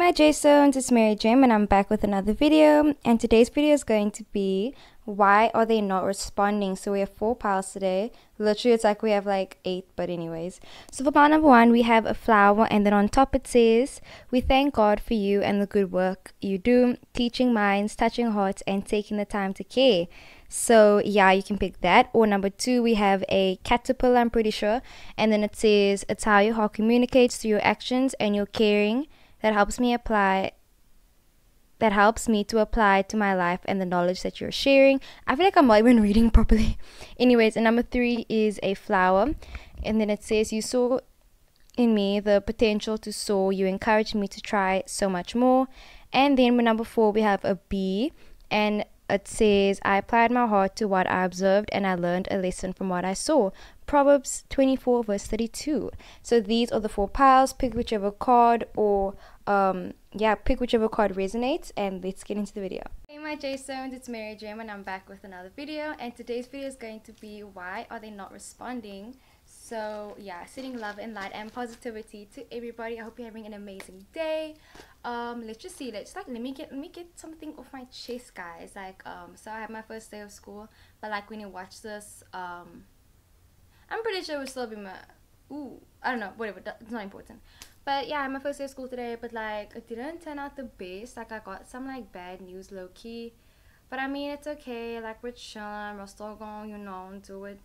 My J-Stones, it's Mary Jim and I'm back with another video, and today's video is going to be why are they not responding. So we have 4 piles today. Literally it's like we have like 8, but anyways. So for pile number 1 we have a flower, and then on top it says, we thank God for you and the good work you do, teaching minds, touching hearts, and taking the time to care. So yeah, you can pick that. Or number 2 we have a caterpillar, I'm pretty sure, and then it says, it's how your heart communicates through your actions and your caring that helps me to apply to my life and the knowledge that you're sharing. I feel like I'm not even reading properly. Anyways, and number 3 is a flower, and then it says, you saw in me the potential to soar, you encouraged me to try so much more. And then with number 4 we have a bee, and it says, I applied my heart to what I observed and I learned a lesson from what I saw. Proverbs 24 verse 32. So these are the 4 piles. Pick whichever card, or pick whichever card resonates, and let's get into the video. Hey my J-Stones, it's Mary Jim and I'm back with another video, and today's video is going to be why are they not responding. So yeah, sending love and light and positivity to everybody. I hope you're having an amazing day. Let's just see, let me get something off my chest, guys. So I have my first day of school, but like when you watch this, I'm pretty sure it will still be my I don't know, whatever, it's not important. But yeah, I had my first day of school today, but like it didn't turn out the best. Like I got some like bad news low-key, but I mean it's okay, like we're chilling, we're still going, do it.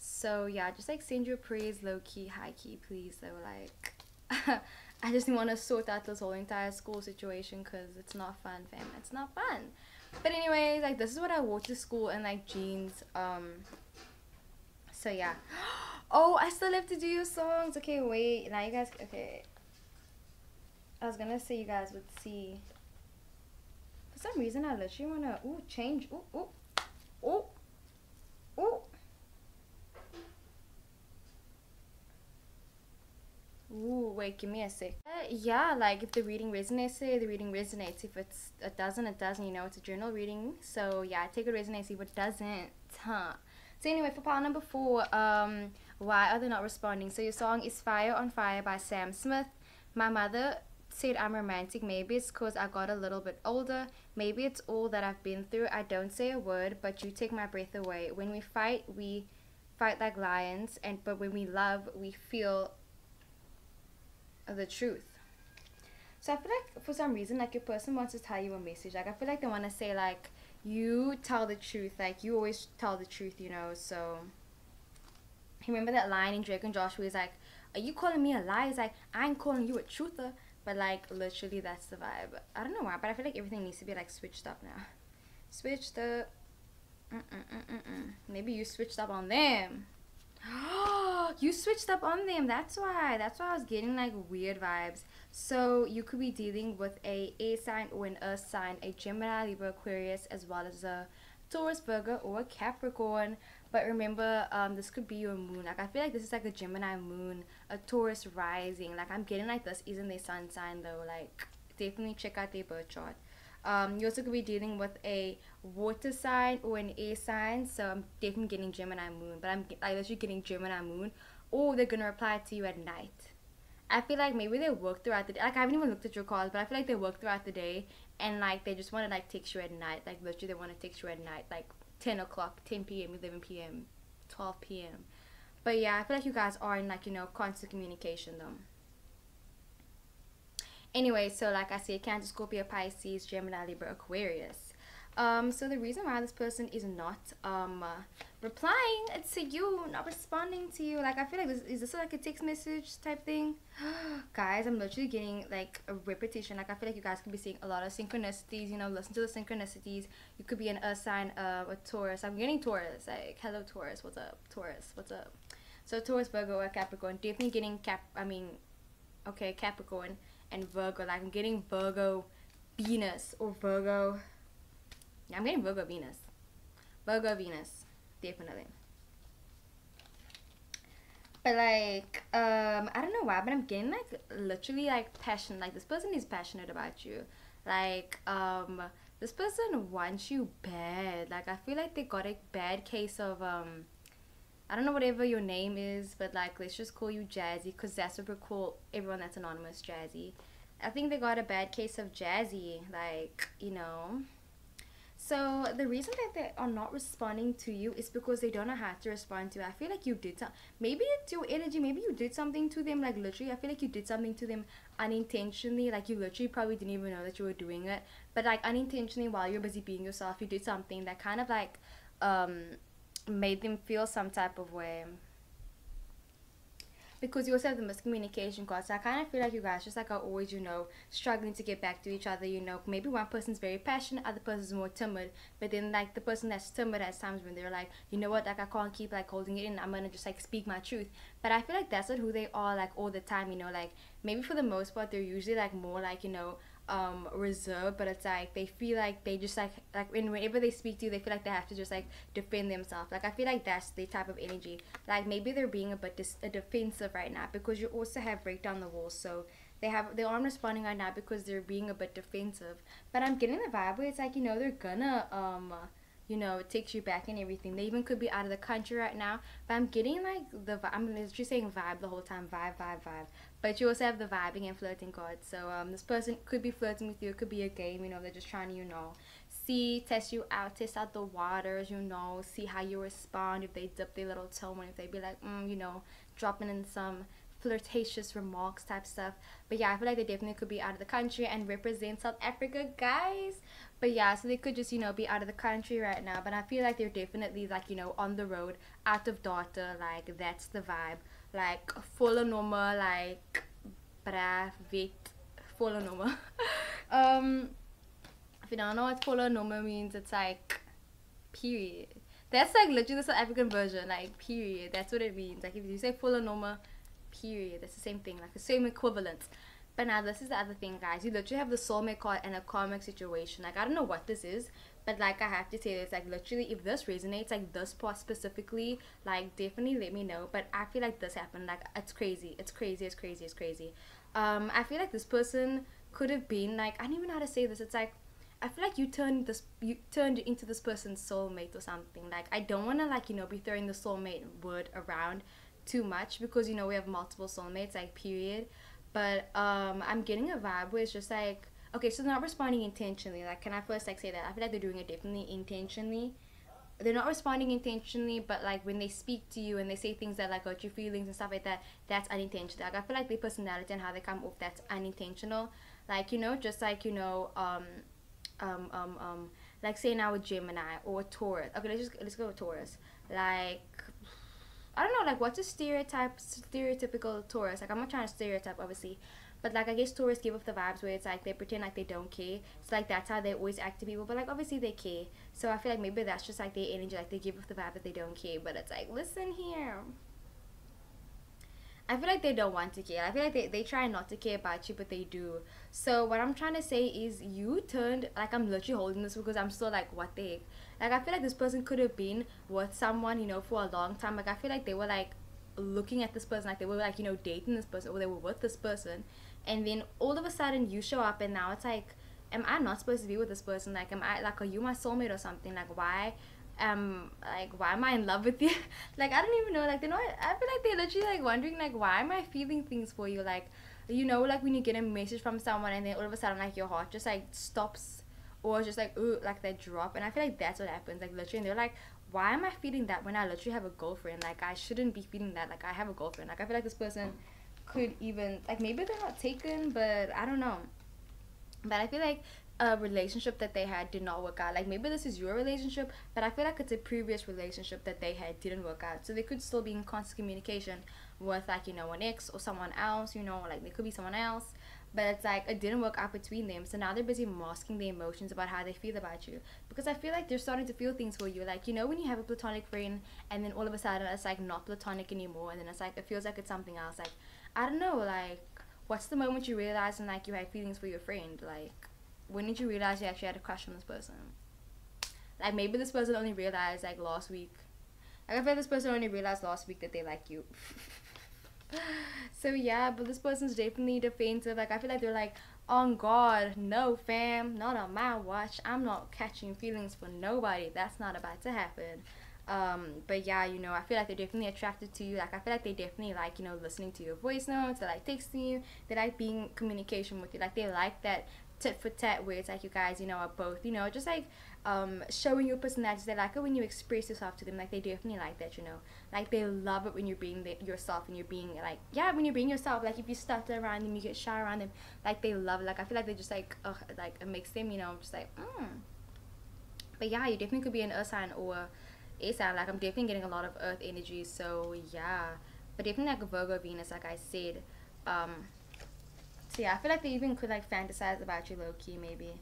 So yeah, just like send your prayers low-key, high-key, please though. Like I just want to sort out this whole entire school situation, because it's not fun, fam. It's not fun. But anyways, like this is what I wore to school, and like jeans. So yeah. Oh, I still have to do your songs. Okay, wait. Now you guys, okay. I was gonna say you guys would see. For some reason I literally wanna change. Wait, give me a sec. Yeah, like if the reading resonates, say the reading resonates. If it doesn't, it doesn't. You know, it's a journal reading. So yeah, take it resonates. If it doesn't, huh? So anyway, for pile number 4, why are they not responding? So your song is Fire on Fire by Sam Smith. My mother said I'm romantic. Maybe it's because I got a little bit older. Maybe it's all that I've been through. I don't say a word, but you take my breath away. When we fight like lions, but when we love, we feel the truth. So I feel like for some reason, like your person wants to tell you a message. Like I feel like they want to say like, you tell the truth, like you always tell the truth, you know. So remember that line in Drake and Joshua is like, are you calling me a lie? It's like, I ain't calling you a truther. But like literally that's the vibe. I don't know why, but I feel like everything needs to be like switched up now. Switched up. Maybe you switched up on them. You switched up on them. That's why I was getting like weird vibes. So you could be dealing with a air sign or an earth sign, a Gemini, Libra, Aquarius, as well as a Taurus, Virgo, or a Capricorn. But remember, this could be your moon. Like I feel like this is like a Gemini moon, a Taurus rising. Like I'm getting like this isn't their sun sign though. Like definitely check out their birth chart. You also could be dealing with a water sign or an air sign. So I'm definitely getting Gemini moon, but I'm literally getting Gemini moon, or they're gonna reply to you at night. I feel like maybe they work throughout the day. Like I haven't even looked at your cards, but I feel like they work throughout the day, and like they just want to like text you at night. Like literally they want to text you at night, like 10 o'clock, 10 p.m., 11 p.m., 12 p.m. But yeah, I feel like you guys are in like, you know, constant communication though. Anyway, so like I said, Cancer, Scorpio, Pisces, Gemini, Libra, Aquarius. So the reason why this person is not replying to you, not responding to you, like I feel like this like a text message type thing? Guys, I'm literally getting like a repetition. Like I feel like you guys could be seeing a lot of synchronicities, you know. Listen to the synchronicities. You could be an earth sign, a Taurus. I'm getting Taurus. Like, hello Taurus, what's up? Taurus, what's up? So Taurus, Virgo, or Capricorn. Definitely getting Capricorn and Virgo. Like I'm getting Virgo Venus, or Virgo. Yeah, I'm getting Virgo Venus. Virgo Venus, definitely. But like I don't know why, but I'm getting like literally like passion. Like this person is passionate about you. Like this person wants you bad. Like I feel like they got a bad case of I don't know whatever your name is, but like let's just call you Jazzy, because that's what we call everyone that's anonymous, Jazzy. I think they got a bad case of jazzy, like, you know. So the reason that they are not responding to you is because they don't know how to respond to you. I feel like you did some, maybe it's your energy, maybe you did something to them, like literally I feel like you did something to them unintentionally, like you literally probably didn't even know that you were doing it, but like unintentionally while you're busy being yourself, you did something that kind of like um made them feel some type of way, because you also have the miscommunication card. So I kind of feel like you guys just like are always, you know, struggling to get back to each other. You know, maybe one person's very passionate, other person's more timid. But then like the person that's timid has times when they're like, you know what, like I can't keep like holding it in. I'm gonna just like speak my truth. But I feel like that's not who they are like all the time. You know, like maybe for the most part they're usually like more like, you know, reserved, but it's like they feel like they just like whenever they speak to you, they feel like they have to just like defend themselves. Like I feel like that's the type of energy. Like maybe they're being a bit defensive right now, because you also have break down the walls. So they aren't responding right now because they're being a bit defensive. But I'm getting the vibe where it's like, you know, they're gonna you know, it takes you back and everything. They even could be out of the country right now. But I'm getting like I'm literally saying vibe the whole time, vibe. But you also have the vibing and flirting cards. So this person could be flirting with you. It could be a game. You know, they're just trying to, you know, test you out, test out the waters. You know, see how you respond. If they dip their little toe, and if they be like, you know, dropping in some flirtatious remarks type stuff. But yeah, I feel like they definitely could be out of the country and represent South Africa, guys. But yeah, so they could just, you know, be out of the country right now. But I feel like they're definitely like, you know, on the road, out of data. Like that's the vibe. Like volle nummer, like braaf, wit, volle nummer. If you don't know what volle nummer means, it's like period. That's like literally the South African version, like period. That's what it means. Like if you say volle nummer, period, that's the same thing, like the same equivalent. But now this is the other thing, guys. You literally have the soulmate card and a karmic situation. Like I don't know what this is, but like I have to say this, like literally if this resonates, like this part specifically, like definitely let me know. But I feel like this happened, like it's crazy. I feel like this person could have been like, I don't even know how to say this. It's like I feel like you turned into this person's soulmate or something. Like I don't want to like, you know, be throwing the soulmate word around too much, because you know we have multiple soulmates, like period. But I'm getting a vibe where it's just like, okay, so they're not responding intentionally. Like can I first like say that I feel like they're doing it definitely intentionally. They're not responding intentionally, but like when they speak to you and they say things that like hurt your feelings and stuff like that, that's unintentional. Like I feel like their personality and how they come off, that's unintentional. Like, you know, just like, you know, like say now a Gemini or a Taurus. Okay, let's go with Taurus. Like I don't know, like what's a stereotypical Taurus? Like I'm not trying to stereotype obviously, but like I guess Taurus give off the vibes where it's like they pretend like they don't care. So like that's how they always act to people, but like obviously they care. So I feel like maybe that's just like their energy, like they give off the vibe that they don't care, but it's like, listen here, I feel like they don't want to care. I feel like they try not to care about you, but they do. So what I'm trying to say is you turned, like I'm literally holding this because I'm still like, what the heck? Like I feel like this person could have been with someone, you know, for a long time. Like I feel like they were like looking at this person, like they were like, you know, dating this person, or they were with this person. And then all of a sudden you show up and now it's like, am I not supposed to be with this person? Like am I, like, are you my soulmate or something? Like why am I in love with you? Like I don't even know, like they're not, I feel like they're literally like wondering like, why am I feeling things for you? Like, you know, like when you get a message from someone and then all of a sudden like your heart just like stops, or just like ooh, like they drop. And I feel like that's what happens, like literally, and they're like, why am I feeling that when I literally have a girlfriend? Like I shouldn't be feeling that, like I have a girlfriend. Like I feel like this person could even, like maybe they're not taken, but I don't know. But I feel like a relationship that they had did not work out. Like maybe this is your relationship, but I feel like it's a previous relationship that they had didn't work out. So they could still be in constant communication with like, you know, an ex or someone else, you know, like they could be someone else. But it's like it didn't work out between them. So now they're busy masking their emotions about how they feel about you. Because I feel like they're starting to feel things for you. Like, you know, when you have a platonic friend and then all of a sudden it's like not platonic anymore, and then it's like it feels like it's something else. Like, I don't know, like what's the moment you realize and like you had feelings for your friend? Like when did you realize you actually had a crush on this person? Like maybe this person only realized like last week. Like I feel like this person only realized last week that they like you. So yeah, but this person's definitely defensive. Like I feel like they're like, on God, no fam, not on my watch. I'm not catching feelings for nobody. That's not about to happen. But yeah, you know, I feel like they're definitely attracted to you. Like, I feel like they definitely like, you know, listening to your voice notes. They like texting you. They like being in communication with you. Like, they like that tit for tat where it's like you guys, you know, are both, you know, just like showing your personalities. They like it when you express yourself to them. Like, they definitely like that, you know. Like, they love it when you're being yourself, and you're being like, yeah, when you're being yourself. Like, if you stutter around them, you get shy around them. Like, they love it. Like, I feel like they just like, like it makes them, you know, just like, But yeah, you definitely could be an earth sign or a sign. Like, I'm definitely getting a lot of earth energy. So yeah, but definitely like a Virgo Venus, like I said. So yeah, I feel like they even could like fantasize about you low key, maybe.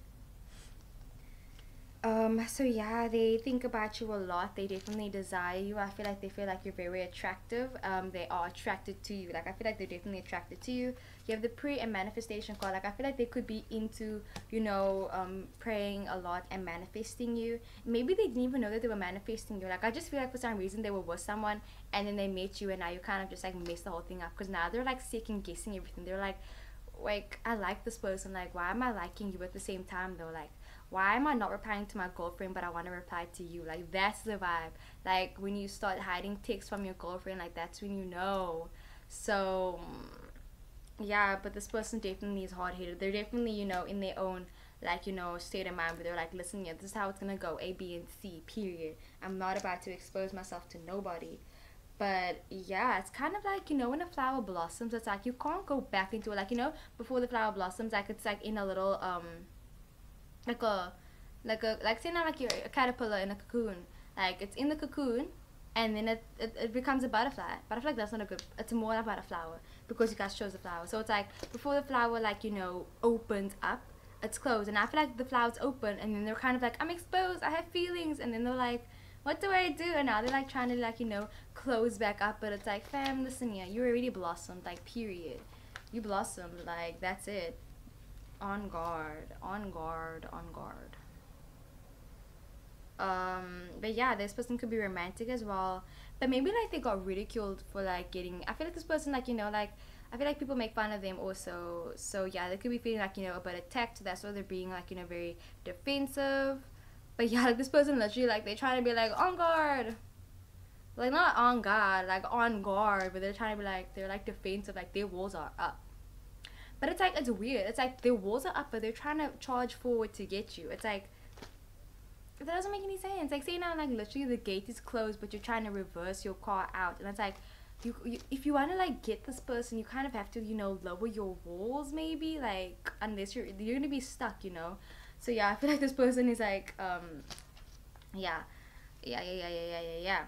So yeah, they think about you a lot. They definitely desire you. I feel like they feel like you're very attractive. They are attracted to you. Like, I feel like they're definitely attracted to you. You have the pray and manifestation card. Like, I feel like they could be into, you know, praying a lot and manifesting you. Maybe they didn't even know that they were manifesting you. Like, I just feel like for some reason they were with someone and then they met you, and now you kind of just like messed the whole thing up, because now they're like second guessing everything. They're like, I like this person. Like, why am I liking you at the same time though? Like, why am I not replying to my girlfriend but I want to reply to you? Like, that's the vibe. Like, when you start hiding texts from your girlfriend, like, that's when you know. So yeah, but this person definitely is hard-headed. They're definitely, you know, in their own, like, you know, state of mind where they're like, listen, yeah, this is how it's gonna go, A, B, and C, period. I'm not about to expose myself to nobody. But yeah, it's kind of like, you know, when a flower blossoms, it's like you can't go back into it. Like, you know, before the flower blossoms, like, it's like in a little like a like say now like you're a caterpillar in a cocoon. Like, it's in the cocoon, and then it becomes a butterfly. But I feel like that's not a good, it's more about a flower, because you guys chose the flower. So it's like before the flower, like, you know, opens up, it's closed. And I feel like the flower's open, and then they're kind of like, I'm exposed, I have feelings. And then they're like, what do I do? And now they're like trying to, like, you know, close back up. But it's like, fam, listen, yeah, you already blossomed, like, period. You blossomed, like, that's it. On guard, on guard, on guard. But yeah, this person could be romantic as well, but maybe like they got ridiculed for like getting, I feel like this person, like, you know, like, I feel like people make fun of them also. So yeah, they could be feeling like, you know, a bit attacked. That's why they're being like, you know, very defensive. But yeah, like, this person literally, like, they're trying to be like on guard, like not on guard, like on guard, but they're trying to be like, they're like defensive, like their walls are up. But it's like, it's weird. It's like their walls are up, but they're trying to charge forward to get you. It's like, that doesn't make any sense. Like, say now, like, literally the gate is closed, but you're trying to reverse your car out, and it's like, you if you want to like get this person, you kind of have to, you know, lower your walls, maybe, like, unless you're gonna be stuck, you know. So yeah, I feel like this person is like, yeah, yeah.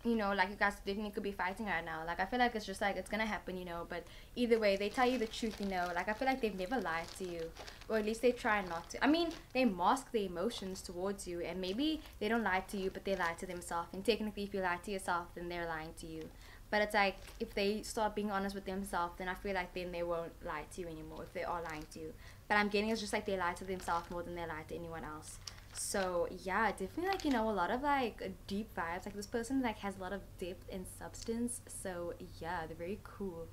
You know, like, you guys definitely could be fighting right now. Like, I feel like it's just like, it's gonna happen, you know. But either way, they tell you the truth, you know. Like, I feel like they've never lied to you, or at least they try not to. I mean, they mask their emotions towards you, and maybe they don't lie to you, but they lie to themselves. And technically, if you lie to yourself, then they're lying to you. But it's like, if they start being honest with themselves, then I feel like then they won't lie to you anymore, if they are lying to you. But I'm getting, it's just like they lie to themselves more than they lie to anyone else. So yeah, definitely, like, you know, a lot of like deep vibes. Like, this person like has a lot of depth and substance. So yeah, they're very cool.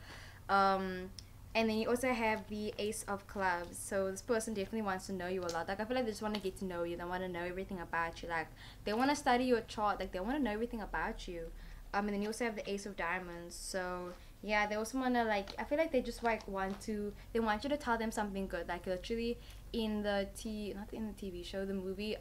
um and then you also have the Ace of Clubs. So this person definitely wants to know you a lot. Like, I feel like they just want to get to know you. They want to know everything about you. Like, they want to study your chart. Like, they want to know everything about you. And then you also have the Ace of Diamonds. So yeah, they also want to, like, I feel like they just like want to, they want you to tell them something good. Like, literally in the not in the TV show, the movie,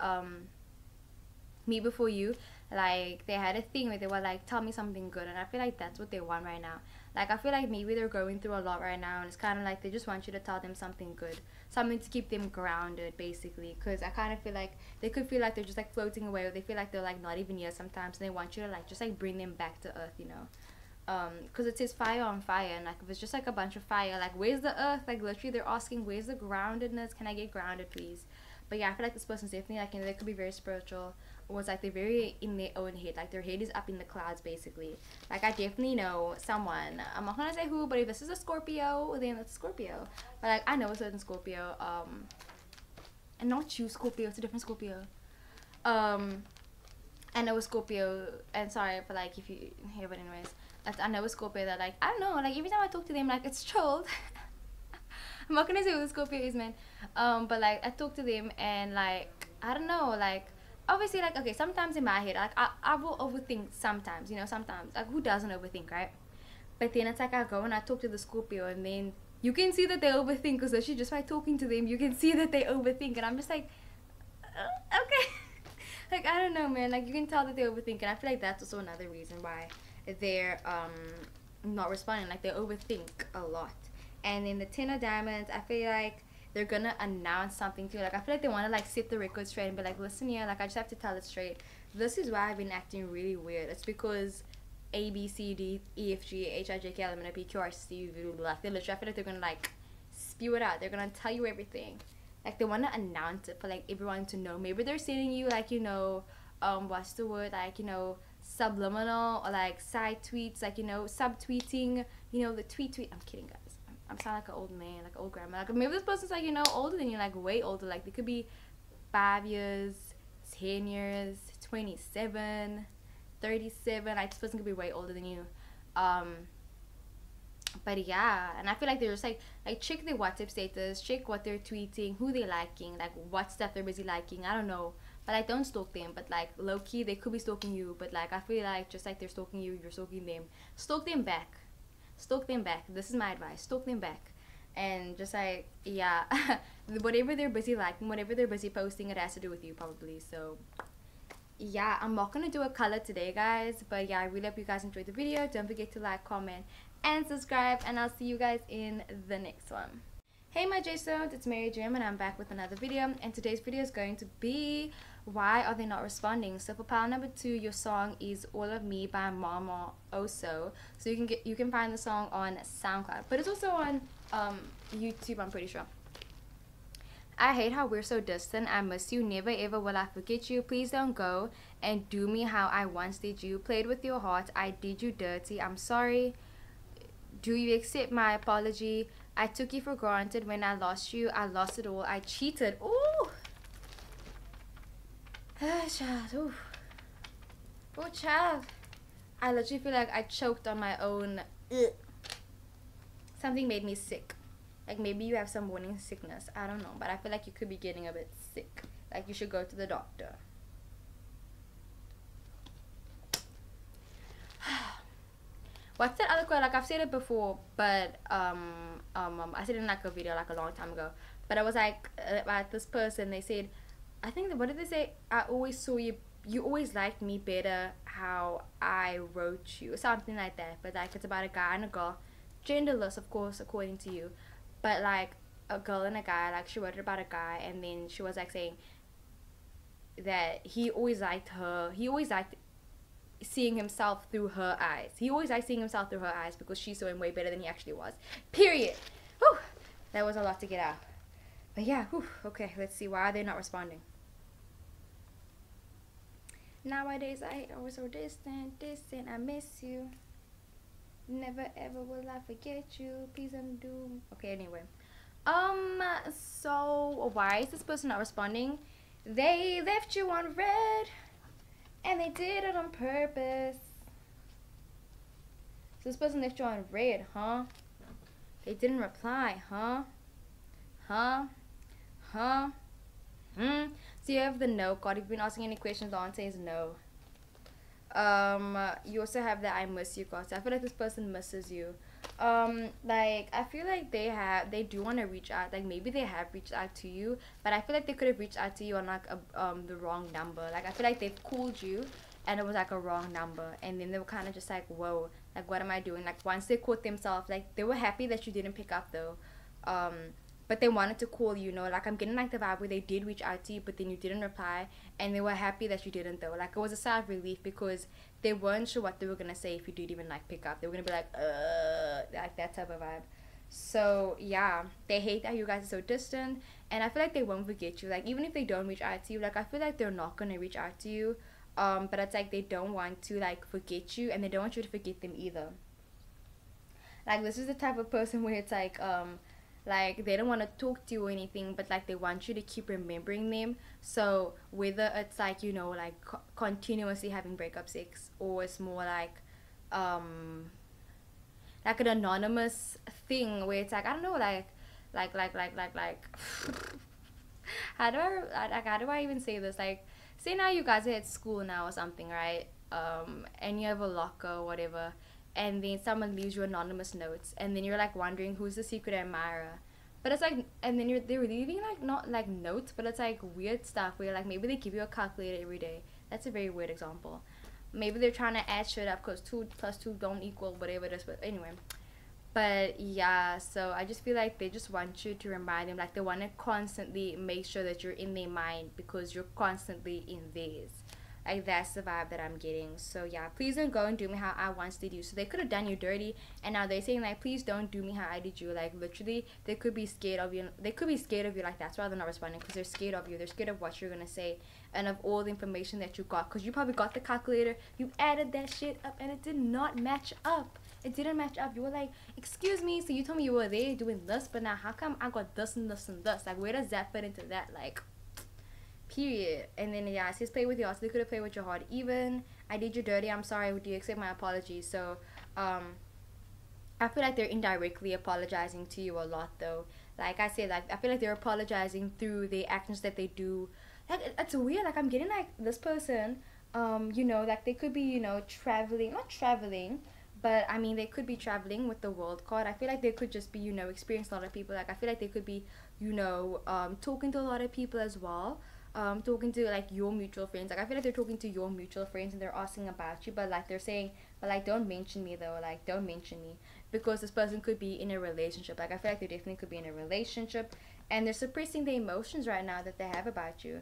Me Before You, like, they had a thing where they were like, tell me something good. And I feel like that's what they want right now. Like, I feel like maybe they're going through a lot right now, and it's kind of like they just want you to tell them something good, something to keep them grounded, basically. Because I kind of feel like they could feel like they're just like floating away, or they feel like they're like not even here sometimes, and they want you to like just like bring them back to earth, you know. Because it says fire on fire, and like, if it's just like a bunch of fire, like, where's the earth? Like, literally they're asking, where's the groundedness? Can I get grounded, please? But yeah, I feel like this person's definitely like, you know, they could be very spiritual, or it's like they're very in their own head. Like, their head is up in the clouds, basically. Like, I definitely know someone, I'm not gonna say who, but if this is a Scorpio, then it's a Scorpio. But like, I know a certain Scorpio, and not you, Scorpio, it's a different Scorpio. um I know a Scorpio, and sorry for like if you hear, but anyways, I know a Scorpio that, like, I don't know, like, every time I talk to them, like, it's chilled. I'm not gonna say who the Scorpio is, man. But like, I talk to them, and like, I don't know, like, obviously, like, okay, sometimes in my head, like, I will overthink sometimes, you know, sometimes, like, who doesn't overthink, right? But then it's like I go and I talk to the Scorpio, and then you can see that they overthink, because actually just by talking to them, you can see that they overthink, and I'm just like, okay. Like, I don't know, man, like, you can tell that they overthink, and I feel like that's also another reason why they're not responding. Like, they overthink a lot. And then the 10 of diamonds, I feel like they're gonna announce something to you. Like, I feel like they want to, like, set the record straight and be like, listen here, like, I just have to tell it straight. This is why I've been acting really weird. It's because A, B, C, D, E, F, G, H, I, J, K, L, M, N, O, P, Q, R, S, T, U, V, W, They literally, I feel like they're gonna, like, spew it out. They're gonna tell you everything. Like, they want to announce it for, like, everyone to know. Maybe they're sending you, like, you know, what's the word, like, you know, subliminal, or like side tweets, like, you know, subtweeting, you know, the tweet. I'm kidding, guys. I'm sounding like an old man, like an old grandma. Like, maybe this person's, like, you know, older than you, like way older. Like, they could be 5 years, 10 years, 27, 37. Like, this person could be way older than you. But yeah, and I feel like they're just like check their WhatsApp status, check what they're tweeting, who they're liking, like what stuff they're busy liking. I don't know, but like, don't stalk them. But like, low key, they could be stalking you. But like, I feel like just like they're stalking you, you're stalking them. Stalk them back. Stalk them back. This is my advice. Stalk them back. And just like, yeah, whatever they're busy liking, whatever they're busy posting, it has to do with you probably. So yeah, I'm not gonna do a color today, guys, but yeah, I really hope you guys enjoyed the video. Don't forget to like, comment, and subscribe, and I'll see you guys in the next one. Hey my J-Stones, it's Mary Jim, and I'm back with another video, and today's video is going to be why are they not responding. So for pile number 2, your song is All of Me by Mama Oso. So you can find the song on SoundCloud, but it's also on YouTube, I'm pretty sure. I hate how we're so distant. I miss you. Never ever will I forget you. Please don't go and do me how I once did you. Played with your heart. I did you dirty. I'm sorry. Do you accept my apology? I took you for granted when I lost you. I lost it all. I cheated. Ooh. Ah, child. Ooh. Oh, child. I literally feel like I choked on my own. Ugh. Something made me sick. Like, maybe you have some morning sickness. I don't know. But I feel like you could be getting a bit sick. Like, you should go to the doctor. What's that other quote? Like, I've said it before, but I said it in like a video like a long time ago. But I was like, about this person, they said, I think, what did they say? I always saw you, you always liked me better how I wrote you. Something like that. But like, it's about a guy and a girl. Genderless, of course, according to you. But like, a girl and a guy, like, she wrote it about a guy, and then she was like saying that he always liked her. He always liked seeing himself through her eyes. He always liked seeing himself through her eyes because she saw him way better than he actually was. Period. Whew. That was a lot to get out. But yeah, whew. Okay, let's see. Why are they not responding? Nowadays, I hate always so distant, distant. I miss you. Never ever will I forget you. Please undo. Okay, anyway. So why is this person not responding? They left you on red, and they did it on purpose. So this person left you on red, huh? They didn't reply, huh? Huh? Huh? So you have the no card. If you've been asking any questions, the answer is no. You also have the I miss you card. So I feel like this person misses you. Like, I feel like they do want to reach out. Like, maybe they have reached out to you, but I feel like they could have reached out to you on like the wrong number. Like, I feel like they've called you and it was like a wrong number, and then they were kind of just like, whoa, like, what am I doing? Like, once they caught themselves, like, they were happy that you didn't pick up though. But they wanted to call you, know, like, I'm getting like the vibe where they did reach out to you, but then you didn't reply, and they were happy that you didn't though. Like, it was a sigh of relief because they weren't sure what they were gonna say if you did even like pick up. They were gonna be like that type of vibe. So yeah, they hate that you guys are so distant, and I feel like they won't forget you. Like, even if they don't reach out to you, like, I feel like they're not gonna reach out to you. But it's like they don't want to like forget you, and they don't want you to forget them either. Like, this is the type of person where it's like they don't want to talk to you or anything, but like they want you to keep remembering them. So whether it's like, you know, like continuously having breakup sex, or it's more like an anonymous thing where it's like, I don't know, like how do I even say this? Like, say now you guys are at school now or something, right? And you have a locker or whatever, and then someone leaves you anonymous notes, and then you're like wondering who's the secret admirer. But it's like, and then they're leaving like not like notes, but it's like weird stuff where like maybe they give you a calculator every day. That's a very weird example. Maybe they're trying to add shit up because 2 plus 2 don't equal whatever it is. But anyway, but yeah, so I just feel like they just want you to remind them, like they want to constantly make sure that you're in their mind because you're constantly in theirs. Like that's the vibe that I'm getting. So yeah, please don't go and do me how I once did you. So they could have done you dirty, and now they're saying like, please don't do me how I did you. Like literally, they could be scared of you. They could be scared of you. Like that's why they're not responding, because they're scared of you. They're scared of what you're gonna say and of all the information that you got. Because you probably got the calculator, you added that shit up, and it did not match up. It didn't match up. You were like, excuse me, so you told me you were there doing this, but now how come I got this and this and this? Like, where does that fit into that? Like, period. And then yeah, it says play with your heart. So they could have played with your heart. Even I did you dirty, I'm sorry, would you accept my apology? So I feel like they're indirectly apologizing to you a lot though. Like I said, like I feel like they're apologizing through the actions that they do. Like it's weird. Like I'm getting like this person, you know, like they could be, you know, traveling, not traveling, but I mean they could be traveling with the world card. I feel like they could just be, you know, experiencing a lot of people. Like I feel like they could be, you know, talking to a lot of people as well. Talking to like your mutual friends. Like I feel like they're talking to your mutual friends and they're asking about you, but like they're saying, but like don't mention me though. Like don't mention me, because this person could be in a relationship. Like I feel like they definitely could be in a relationship, and they're suppressing the emotions right now that they have about you,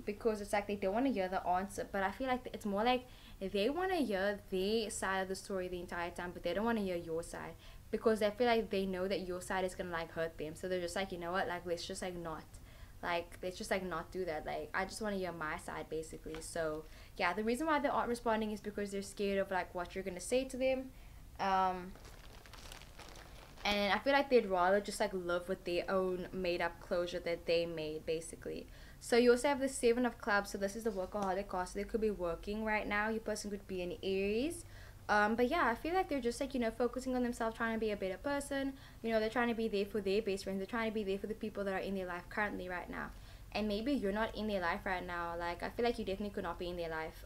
because it's like they don't want to hear the answer. But I feel like it's more like they want to hear their side of the story the entire time, but they don't want to hear your side, because they feel like they know that your side is gonna like hurt them. So they're just like, you know what, like let's just like not. Like let's just like not do that. Like I just want to hear my side basically. So yeah, the reason why they aren't responding is because they're scared of like what you're gonna say to them. And I feel like they'd rather just like live with their own made up closure that they made basically. So you also have the 7 of clubs. So this is the workaholic card. So they could be working right now. Your person could be an Aries. But yeah, I feel like they're just like, you know, focusing on themselves, trying to be a better person. You know, they're trying to be there for their best friends. They're trying to be there for the people that are in their life currently right now. And maybe you're not in their life right now. Like I feel like you definitely could not be in their life.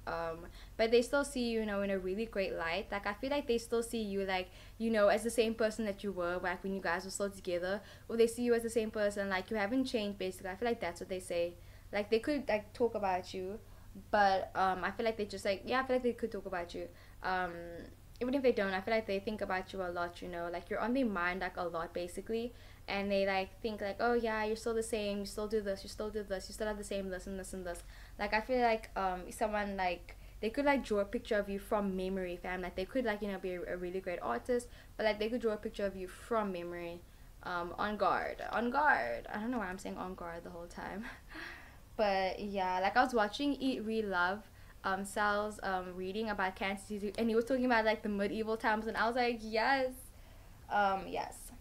But they still see you, you know, in a really great light. Like I feel like they still see you like, you know, as the same person that you were back when you guys were still together. Or they see you as the same person, like you haven't changed basically. I feel like that's what they say. Like they could like talk about you, but I feel like they just like, yeah, I feel like they could talk about you. um Even if they don't, I feel like they think about you a lot, you know, like you're on their mind like a lot basically. And they like think like, oh yeah, you're still the same, you still do this, you still do this, you still have the same this and this and this. Like I feel like someone like they could like draw a picture of you from memory, fam. Like they could like, you know, be a really great artist, but like they could draw a picture of you from memory. On guard, on guard. I don't know why I'm saying on guard the whole time. But yeah, like I was watching Eat Read Love, Sal's reading about Cancer, and he was talking about like the medieval times, and I was like, yes, yes.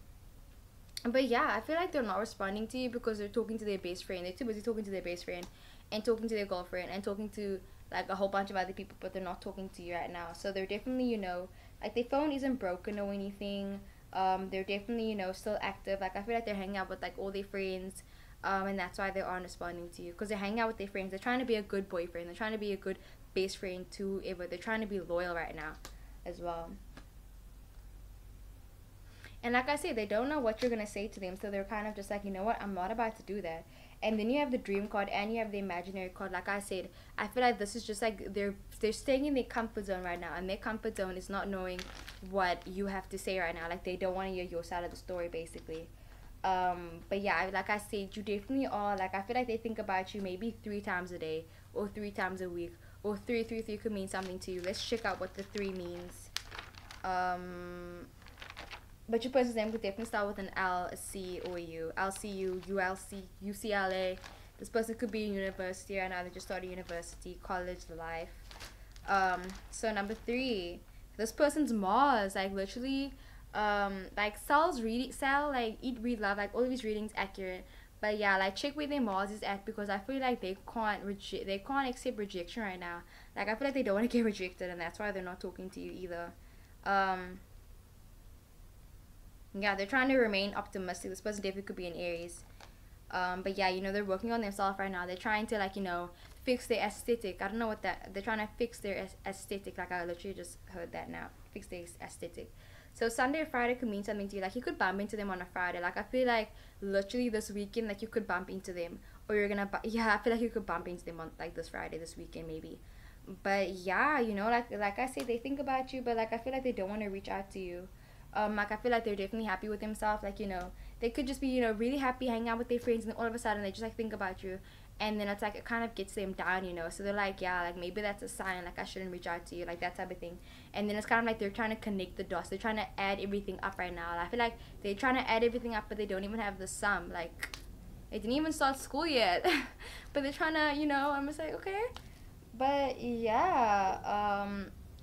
But yeah, I feel like they're not responding to you because they're talking to their best friend. They're too busy talking to their best friend and talking to their girlfriend and talking to like a whole bunch of other people, but they're not talking to you right now. So they're definitely, you know, like their phone isn't broken or anything. They're definitely, you know, still active. Like I feel like they're hanging out with like all their friends. And that's why they aren't responding to you, because they're hanging out with their friends. They're trying to be a good boyfriend. They're trying to be a good best friend to whoever. They're trying to be loyal right now as well. And like I said, they don't know what you're gonna say to them, so they're kind of just like, you know what, I'm not about to do that. And then you have the dream card and you have the imaginary card. Like I said, I feel like this is just like they're staying in their comfort zone right now, and their comfort zone is not knowing what you have to say right now. Like they don't want to hear your side of the story, basically. But yeah, like I said, you definitely are. Like I feel like they think about you maybe 3 times a day or 3 times a week, or three could mean something to you. Let's check out what the 3 means. But your person's name could definitely start with an L, a C, or a U. LCU, ULC, UCLA. This person could be in university right now. They just started university, college life. So number 3, this person's Mars. Like literally, like Sal, like Eat, Read, Love. Like all of his readings accurate. But yeah, like check where their Mars is at, because I feel like they can't accept rejection right now. Like I feel like they don't want to get rejected, and that's why they're not talking to you either. Um, yeah, they're trying to remain optimistic. This person definitely could be an Aries. But yeah, you know, they're working on themselves right now. They're trying to like, you know, fix their aesthetic. I don't know what that, they're trying to fix their aesthetic. Like I literally just heard that now. Fix their aesthetic. So Sunday or Friday could mean something to you. Like you could bump into them on a Friday. Like I feel like literally this weekend, like you could bump into them, or you're gonna yeah, I feel like you could bump into them on like this Friday, this weekend maybe. But yeah, you know, like I said, they think about you, but like I feel like they don't want to reach out to you. Like I feel like they're definitely happy with themselves. Like, you know, they could just be, you know, really happy hanging out with their friends, and then all of a sudden they just like think about you, and then it's like it kind of gets them down, you know. So they're like, yeah, like maybe that's a sign, like I shouldn't reach out to you, like that type of thing. And then it's kind of like they're trying to connect the dots. They're trying to add everything up right now. I feel like they're trying to add everything up, but they don't even have the sum. Like they didn't even start school yet, but they're trying to, you know. I'm just like, okay. But yeah,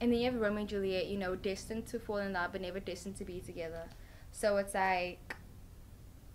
and then you have Romeo and Juliet, you know, destined to fall in love but never destined to be together. So it's like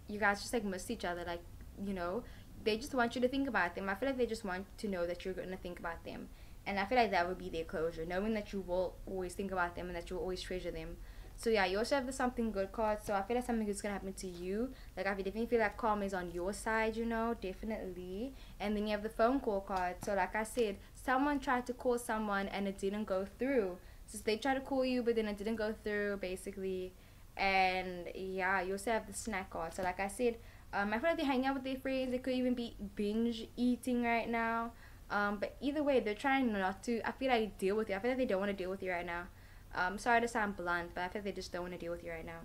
you guys just like miss each other, like, you know, they just want you to think about them. I feel like they just want to know that you're going to think about them, and I feel like that would be their closure, knowing that you will always think about them and that you will always treasure them. So yeah, you also have the something good card, so I feel like something good's gonna happen to you. Like I definitely feel like karma is on your side, you know, definitely. And then you have the phone call card, so like I said, someone tried to call someone and it didn't go through. So they tried to call you but then it didn't go through, basically. And yeah, you also have the snack card, so like I said, I feel like they're hanging out with their friends. They could even be binge eating right now. But either way, they're trying not to, I feel like, deal with you. I feel like they don't want to deal with you right now. Sorry to sound blunt, but I feel like they just don't want to deal with you right now.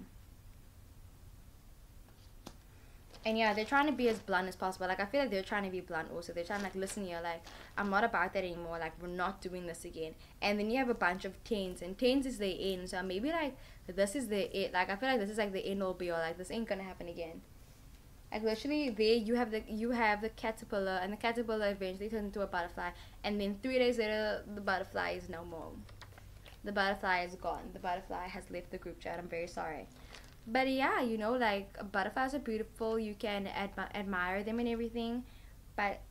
And yeah, they're trying to be as blunt as possible. Like I feel like they're trying to be blunt also. They're trying to like, listen here, like I'm not about that anymore. Like we're not doing this again. And then you have a bunch of tens, and tens is the end. So maybe like this is the it. Like I feel like this is like the end all be all. Like this ain't gonna happen again. Like literally, there you have the caterpillar, and the caterpillar eventually turns into a butterfly, and then 3 days later the butterfly is no more. The butterfly is gone. The butterfly has left the group chat. I'm very sorry. But yeah, you know, like butterflies are beautiful. You can admire them and everything. But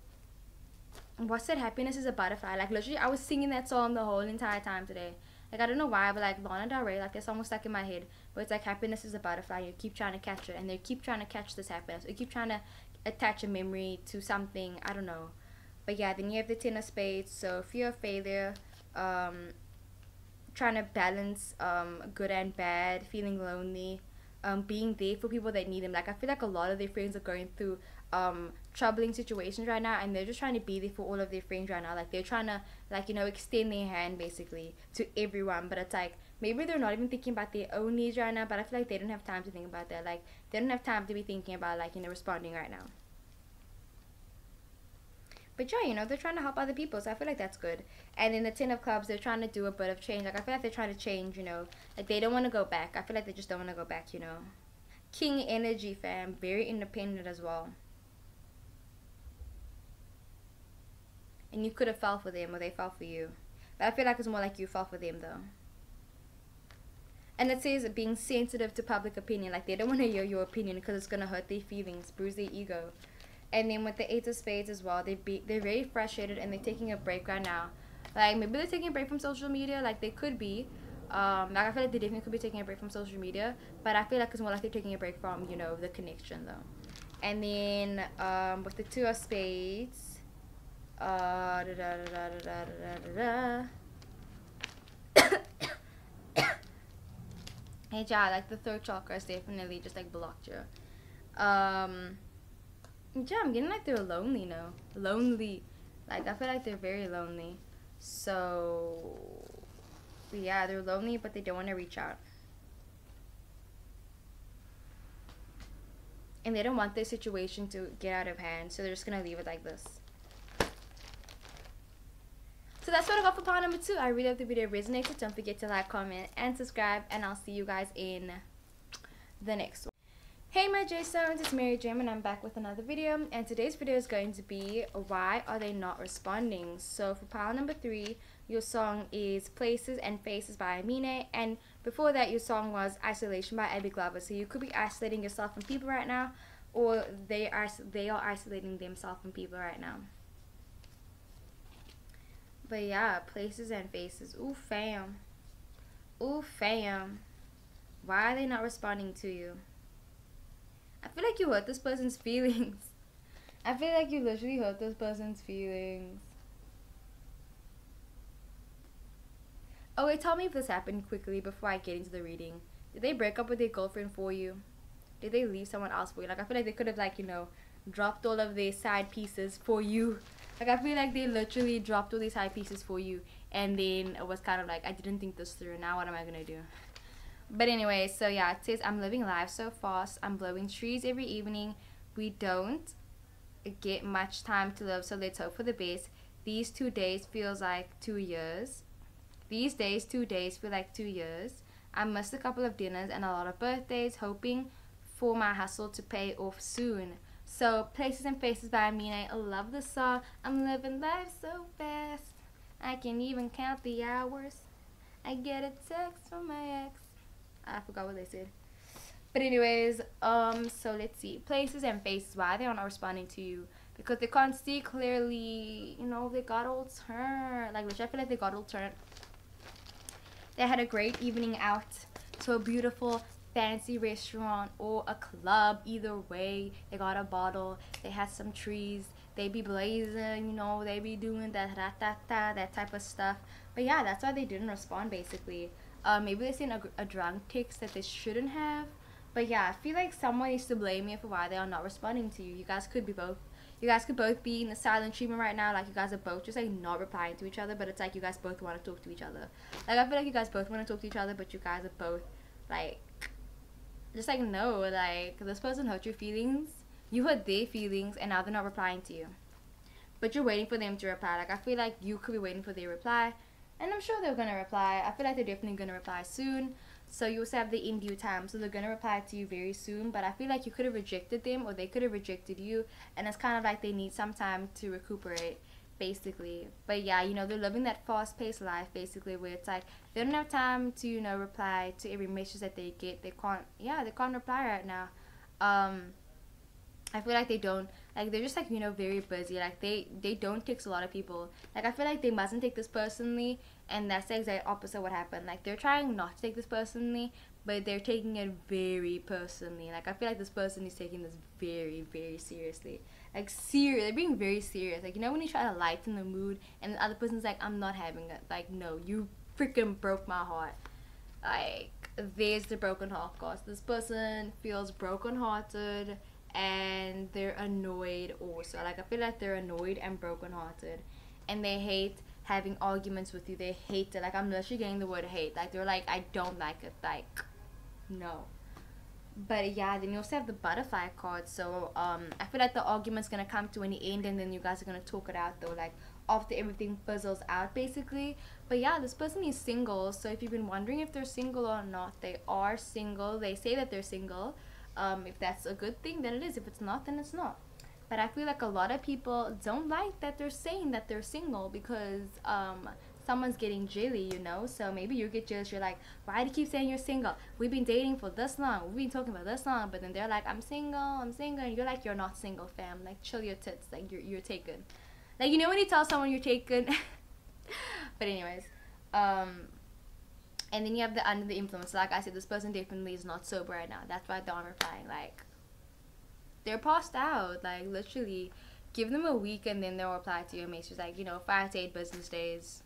what's that? Happiness is a butterfly. Like literally, I was singing that song the whole entire time today. Like I don't know why, but like Lana Del Rey, like that song was stuck in my head. But it's like happiness is a butterfly. You keep trying to catch it, and they keep trying to catch this happiness. You keep trying to attach a memory to something. I don't know. But yeah, then you have the Ten of Spades. So fear of failure, trying to balance good and bad, feeling lonely, being there for people that need them. Like I feel like a lot of their friends are going through troubling situations right now, and they're just trying to be there for all of their friends right now. Like they're trying to, like, you know, extend their hand basically to everyone. But it's like maybe they're not even thinking about their own needs right now, but I feel like they don't have time to think about that. Like they don't have time to be thinking about, like, you know, responding right now. But yeah, you know, they're trying to help other people, so I feel like that's good. And in the Ten of Clubs, they're trying to do a bit of change. Like I feel like they're trying to change, you know, like they don't want to go back. I feel like they just don't want to go back, you know. King energy, fam, very independent as well. And you could have fell for them, or they fell for you. But I feel like it's more like you fell for them though. And it says being sensitive to public opinion. Like they don't want to hear your opinion because it's gonna hurt their feelings, bruise their ego. And then with the Eight of Spades as well, they're very frustrated, and they're taking a break right now. Like maybe they're taking a break from social media. Like they could be. Like I feel like they definitely could be taking a break from social media, but I feel like it's more like they're taking a break from, you know, the connection though. And then with the Two of Spades, da, da, da, da, da, da, da, da. Hey, yeah, like the third chakra is definitely just like blocked you. Yeah, I'm getting like they're lonely now. Lonely. Like I feel like they're very lonely. So yeah, they're lonely, but they don't want to reach out. And they don't want this situation to get out of hand, so they're just gonna leave it like this. So that's what I got for pile number 2. I really hope the video resonated. Don't forget to like, comment, and subscribe, and I'll see you guys in the next one. Hey my J-Stones, it's Mary Jim, and I'm back with another video, and today's video is going to be why are they not responding. So for pile number 3, your song is Places and Faces by Amine, and before that your song was Isolation by Abby Glover. So you could be isolating yourself from people right now, or they are isolating themselves from people right now. But yeah, Places and Faces. Ooh fam. Ooh fam. Why are they not responding to you? I feel like you hurt this person's feelings. I feel like you literally hurt this person's feelings. Oh wait, tell me if this happened quickly before I get into the reading. Did they break up with their girlfriend for you? Did they leave someone else for you? Like, I feel like they could have, like, dropped all of their side pieces for you. Like, I feel like they literally dropped all these side pieces for you, and then it was kind of like, I didn't think this through. Now what am I gonna do? But anyway, so yeah, it says, I'm living life so fast. I'm blowing trees every evening. We don't get much time to live, so let's hope for the best. These 2 days feels like 2 years. These days, 2 days feel like 2 years. I missed a couple of dinners and a lot of birthdays, hoping for my hustle to pay off soon. So, Places and Faces by Amina. I love the song. I'm living life so fast. I can even count the hours. I get a text from my ex. I forgot what they said. But anyways, so let's see. Places and Faces. Why they are not responding to you? Because they can't see clearly. They got all turned. Like, literally, I feel like they got all turned. They had a great evening out to a beautiful fancy restaurant or a club. Either way, they got a bottle. They had some trees. They be blazing, they be doing that that type of stuff. But yeah, that's why they didn't respond basically. Maybe they sent a drunk text that they shouldn't have. But yeah, I feel like someone needs to blame me for why they are not responding to you. You guys could be both. You guys could both be in the silent treatment right now. Like, you guys are both just, like, not replying to each other. But it's like you guys both want to talk to each other. Like, I feel like you guys both want to talk to each other. But you guys are both, like, just, like, no. Like, this person hurt your feelings. You hurt their feelings. And now they're not replying to you. But you're waiting for them to reply. Like, I feel like you could be waiting for their reply. And I'm sure they're going to reply. I feel like they're definitely going to reply soon. So you also have the in due time. So they're going to reply to you very soon. But I feel like you could have rejected them or they could have rejected you. And it's kind of like they need some time to recuperate, basically. But yeah, they're living that fast-paced life, basically, where it's like they don't have time to, reply to every message that they get. They can't reply right now. I feel like they don't, like, they're just, like, very busy. Like, they don't text a lot of people. Like, I feel like they mustn't take this personally, and that's the exact opposite of what happened. Like, they're trying not to take this personally, but they're taking it very personally. Like, I feel like this person is taking this very, very seriously. Like, serious. They're being very serious. Like, when you try to lighten the mood, and the other person's like, I'm not having it. Like, no, you freaking broke my heart. Like, there's the broken heart cause. This person feels brokenhearted, and they're annoyed also. Like, I feel like they're annoyed and brokenhearted, and they hate having arguments with you. They hate it. Like, I'm literally getting the word hate. Like, they're like, I don't like it. Like, no. But yeah, then you also have the butterfly card. So I feel like the argument's gonna come to an end, and then you guys are gonna talk it out though, like, after everything fizzles out, basically. But yeah, this person is single. So if you've been wondering if they're single or not, they are single. They say that they're single. If that's a good thing, then it is. If it's not, then it's not. But I feel like a lot of people don't like that they're saying that they're single, because someone's getting jelly, so maybe you get jealous. You're like, why do you keep saying you're single? We've been dating for this long, we've been talking about this long, but then they're like, I'm single, and you're like, you're not single, fam. Like, chill your tits. Like, you're taken. Like, when you tell someone you're taken. But anyways, and then you have the under the influence. Like I said, this person definitely is not sober right now. That's why they're not replying. Like, they're passed out. Like, literally, give them a week and then they'll reply to your message. Like, 5 to 8 business days.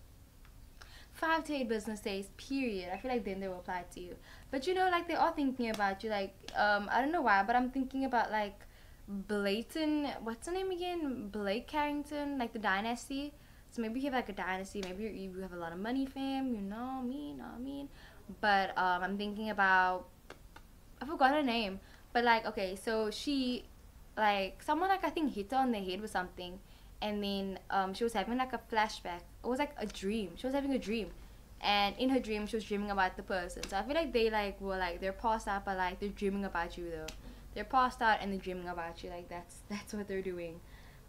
5 to 8 business days, period. I feel like then they'll reply to you. But, like, they are thinking about you. Like, I don't know why, but I'm thinking about, like, Blayton. What's her name again? Blake Carrington. Like, the dynasty. So maybe you have, like, a dynasty. Maybe you have a lot of money, fam. You know me. But I'm thinking about, I forgot her name. But, like, okay, so she, like, someone, like, I think hit her on the head with something. And then she was having, like, a flashback. It was, like, a dream. She was having a dream. And in her dream, she was dreaming about the person. So I feel like they, like, were, like, they're passed out, but, like, they're dreaming about you, though. They're passed out and they're dreaming about you. Like, that's what they're doing.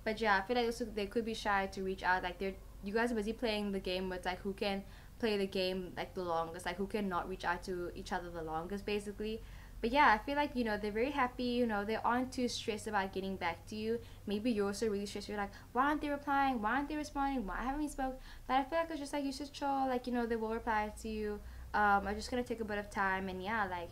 But, yeah, I feel like also they could be shy to reach out. Like, you guys are busy playing the game with, like, who can play the game, like, the longest. Like, who can not reach out to each other the longest, basically. But yeah, I feel like, they're very happy, they aren't too stressed about getting back to you. Maybe you're also really stressed. You're like, why aren't they replying? Why aren't they responding? Why haven't we spoke? But I feel like it's just like, you should chill. Like, they will reply to you. I'm just going to take a bit of time. And yeah, like,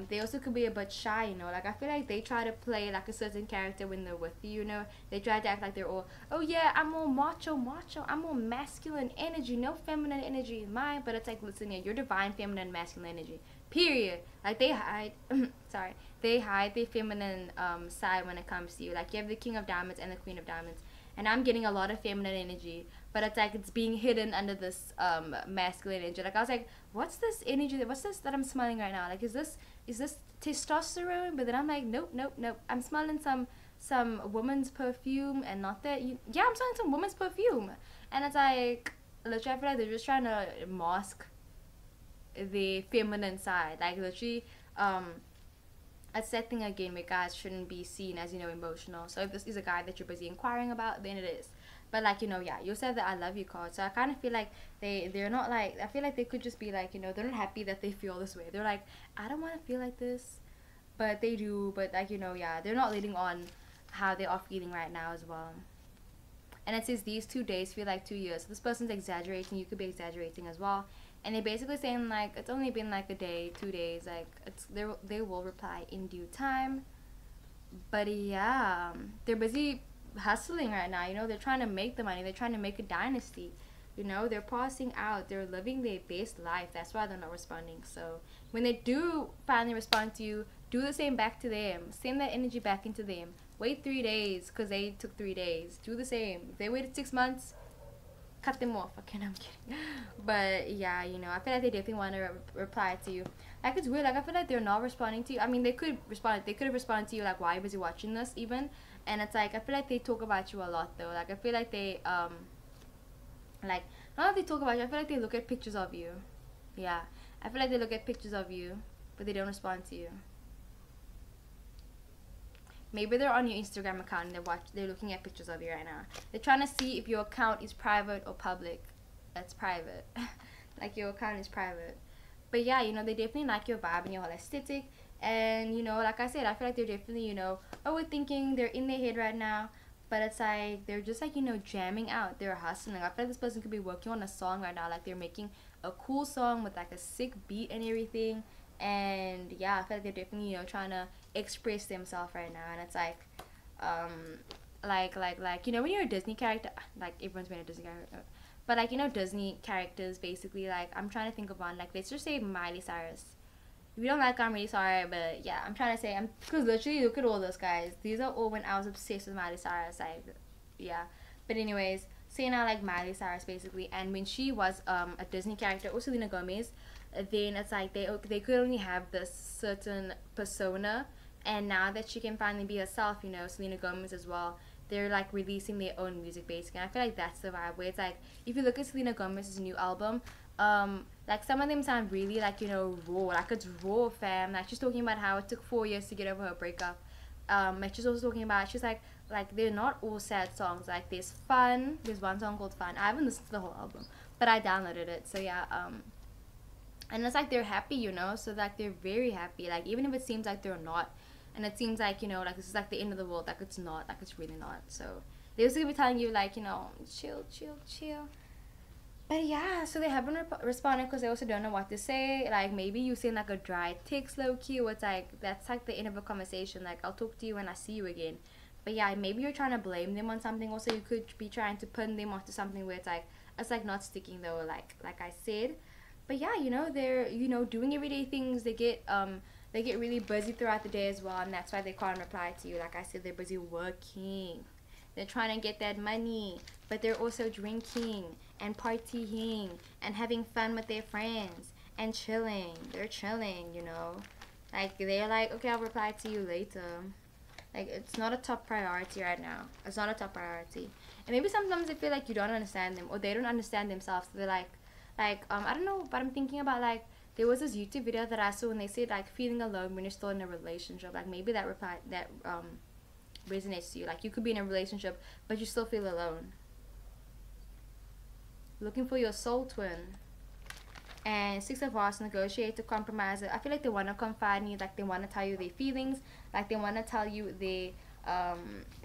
They also could be a bit shy, you know. Like, I feel like they try to play like a certain character when they're with you, you know. They try to act like they're all, oh yeah, I'm all macho, I'm all masculine energy, no feminine energy in mine. But it's like, listen, yeah, you're divine feminine masculine energy, period. Like, they hide sorry, they hide their feminine side when it comes to you. Like, you have the king of diamonds and the queen of diamonds, and I'm getting a lot of feminine energy, but it's like it's being hidden under this masculine energy. Like, I was like, what's this energy, what's this that I'm smelling right now? Like, is this testosterone? But then I'm like, nope, nope, nope, I'm smelling some woman's perfume. And not that you, yeah, I'm smelling some woman's perfume. And it's like, literally, I feel like they're just trying to mask the feminine side. Like, literally, a sad thing again where guys shouldn't be seen as, you know, emotional. So if this is a guy that you're busy inquiring about, then it is. But like, you know, yeah, you said that I love you card. So I kind of feel like they're not like, I feel like they could just be like, you know, they're not happy that they feel this way. They're like, I don't want to feel like this, but they do. But like, you know, yeah, they're not letting on how they are feeling right now as well. And it says these 2 days feel like 2 years. So this person's exaggerating. You could be exaggerating as well. And they're basically saying like it's only been like a day, 2 days. Like, it's they will reply in due time. But yeah, they're busy hustling right now. You know, they're trying to make the money. They're trying to make a dynasty. You know, they're passing out. They're living their best life. That's why they're not responding. So when they do finally respond to you, do the same back to them. Send that energy back into them. Wait 3 days because they took 3 days. Do the same. If they waited 6 months, cut them off. Okay, no, I'm kidding. But yeah, you know, I feel like they definitely want to reply to you. Like, it's weird. Like, I feel like they're not responding to you. I mean, they could respond. They could have responded to you like, why are you busy watching this even? And it's like, I feel like they talk about you a lot though. Like, I feel like they like, not that they talk about you, I feel like they look at pictures of you. Yeah, I feel like they look at pictures of you, but they don't respond to you. Maybe they're on your Instagram account and they're looking at pictures of you right now. They're trying to see if your account is private or public. That's private. Like, your account is private. But yeah, you know, they definitely like your vibe and your whole aesthetic. And, you know, like I said, I feel like they're definitely, you know, overthinking. They're in their head right now. But it's like, they're just like, you know, jamming out. They're hustling. I feel like this person could be working on a song right now. Like, they're making a cool song with like a sick beat and everything. And yeah, I feel like they're definitely, you know, trying to express themselves right now. And it's like, like, you know, when you're a Disney character, like, everyone's been a Disney character, but like, you know, Disney characters basically, like, I'm trying to think of one, like, let's just say Miley Cyrus. If you don't like her, I'm really sorry, but yeah, I'm trying to say, because literally, look at all those guys. These are all when I was obsessed with Miley Cyrus, like, yeah. But anyways, saying I like Miley Cyrus basically, and when she was a Disney character, or Selena Gomez, then it's like they could only have this certain persona, and now that she can finally be herself, you know, Selena Gomez as well, they're like releasing their own music basically. And I feel like that's the vibe where it's like, if you look at Selena Gomez's new album, like, some of them sound really like, you know, raw. Like, it's raw, fam. Like, she's talking about how it took 4 years to get over her breakup. Like, she's also talking about, she's like they're not all sad songs. Like, there's Fun. There's one song called Fun. I haven't listened to the whole album, but I downloaded it. So yeah, and it's like they're happy, you know. So like, they're very happy. Like, even if it seems like they're not, and it seems like, you know, like, this is like the end of the world. Like, it's not. Like, it's really not. So they also be telling you like, you know, chill, chill, chill. But yeah, so they haven't responded because they also don't know what to say. Like, maybe you send like a dry text, low key, or it's like, that's like the end of a conversation. Like, I'll talk to you when I see you again. But yeah, maybe you're trying to blame them on something. Also, you could be trying to pin them onto something where it's like not sticking though. Like I said. But yeah, you know, they're, you know, doing everyday things. They get really busy throughout the day as well, and that's why they can't reply to you. Like I said, they're busy working. They're trying to get that money, but they're also drinking and partying and having fun with their friends and chilling. They're chilling, you know. Like, they're like, okay, I'll reply to you later. Like, it's not a top priority right now. It's not a top priority. And maybe sometimes they feel like you don't understand them, or they don't understand themselves. So they're like, I don't know, but I'm thinking about, like, there was this YouTube video that I saw and they said, like, feeling alone when you're still in a relationship. Like, maybe that resonates to you. Like, you could be in a relationship, but you still feel alone. Looking for your soul twin. And Six of Wands, negotiate to compromise. I feel like they want to confide in you. Like, they want to tell you their feelings. Like, they want to tell you their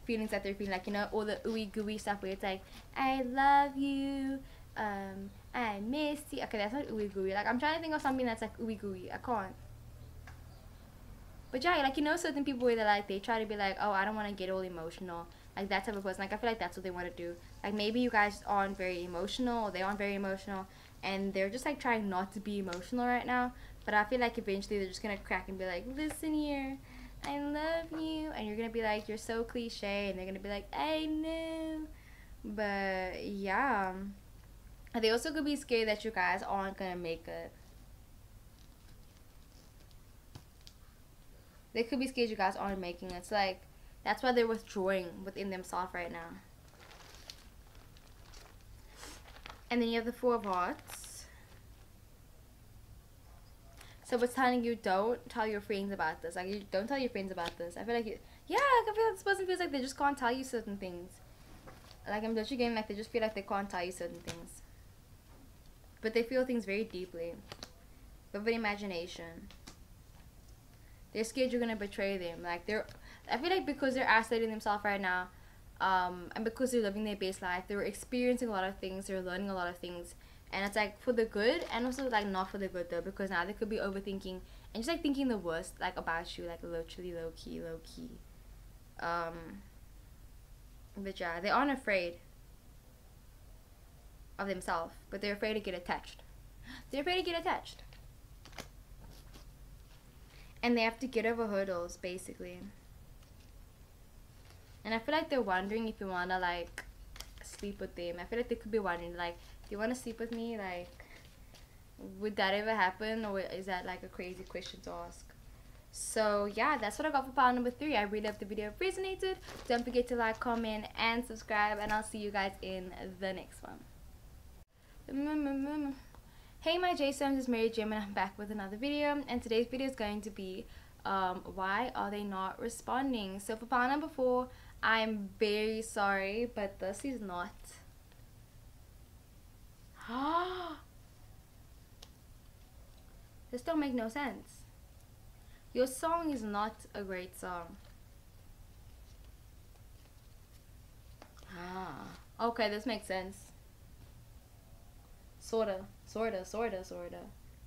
feelings that they're feeling. Like, you know, all the ooey gooey stuff where it's like, I love you, I miss you. Okay, that's not ooey gooey. Like, I'm trying to think of something that's like ooey gooey. I can't. But yeah, like, you know, certain people where they're like, they try to be like, oh, I don't want to get all emotional. Like, that type of person. Like, I feel like that's what they want to do. Like, maybe you guys aren't very emotional, or they aren't very emotional, and they're just like trying not to be emotional right now. But I feel like eventually they're just gonna crack and be like, listen here, I love you. And you're gonna be like, you're so cliche. And they're gonna be like, I know. But yeah. They also could be scared that you guys aren't gonna make it. They could be scared you guys aren't making it. It's like, that's why they're withdrawing within themselves right now. And then you have the Four of Hearts. So it's telling you, don't tell your friends about this. Like, you don't tell your friends about this. I feel like yeah, like, I feel like this person feels like they just can't tell you certain things. Like, I'm literally getting like they just feel like they can't tell you certain things. But they feel things very deeply. Vivid imagination. They're scared you're gonna betray them. Like, I feel like because they're isolating themselves right now, and because they're living their best life, they're experiencing a lot of things, they're learning a lot of things, and it's like for the good, and also like not for the good though, because now they could be overthinking and just like thinking the worst like about you, like literally low key. But yeah, they aren't afraid of themselves, but they're afraid to get attached. They're afraid to get attached. And they have to get over hurdles, basically. And I feel like they're wondering if you want to, like, sleep with them. I feel like they could be wondering, like, do you want to sleep with me? Like, would that ever happen? Or is that, like, a crazy question to ask? So, yeah, that's what I got for pile number 3. I really hope the video resonated. Don't forget to like, comment, and subscribe. And I'll see you guys in the next one. Hey my J-Stones, it's Mary Jim and I'm back with another video, and today's video is going to be why are they not responding. So for pile number 4, I'm very sorry, but this is not this don't make no sense. Your song is not a great song. Okay, this makes sense. Sorta.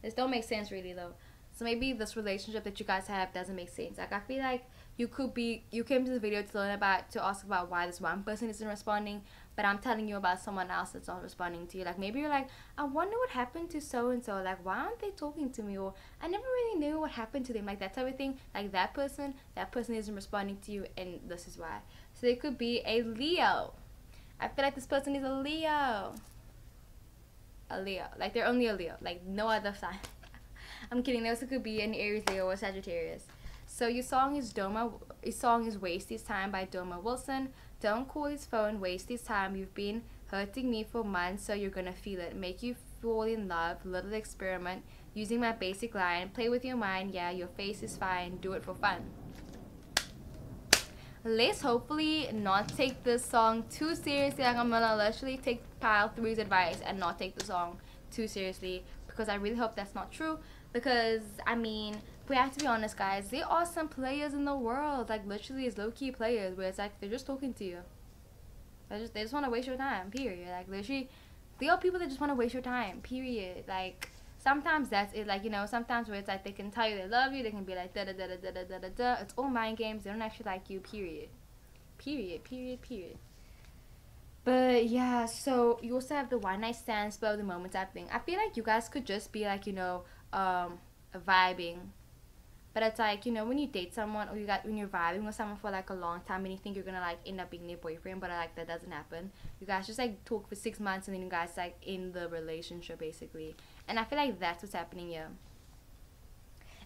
This don't make sense really though. So maybe this relationship that you guys have doesn't make sense. Like, I feel like you came to the video to ask about why this one person isn't responding, but I'm telling you about someone else that's not responding to you. Like, maybe you're like, I wonder what happened to so and so. Like, why aren't they talking to me? Or I never really knew what happened to them. Like, that type of thing. Like, that person isn't responding to you, and this is why. So they could be a Leo. I feel like this person is a Leo. Like, they're only a Leo, like no other sign. I'm kidding. They also could be an Aries, Leo, or Sagittarius. So your song is Waste His Time by Doma Wilson. Don't call his phone, waste his time. You've been hurting me for months, so you're gonna feel it. Make you fall in love, little experiment. Using my basic line, play with your mind. Yeah, your face is fine, do it for fun. Let's hopefully not take this song too seriously. Like, I'm gonna literally take pile 3's advice and not take the song too seriously, because I really hope that's not true. Because I mean, we have to be honest, guys, there are some players in the world, like literally is low-key players, where it's like they're just talking to you. They just want to waste your time, period. Like, literally, there are people that just want to waste your time, period. Like, sometimes that's it. Like, you know, sometimes where it's like they can tell you they love you, they can be like da da da da da da da da da. It's all mind games. They don't actually like you, period. But yeah, so you also have the one night stand, spur of the moment type thing. I feel like you guys could just be like, you know, vibing. But it's like, you know, when you date someone, or when you're vibing with someone for like a long time and you think you're gonna like end up being their boyfriend, but like that doesn't happen. You guys just like talk for 6 months and then you guys like in the relationship basically. And I feel like that's what's happening here.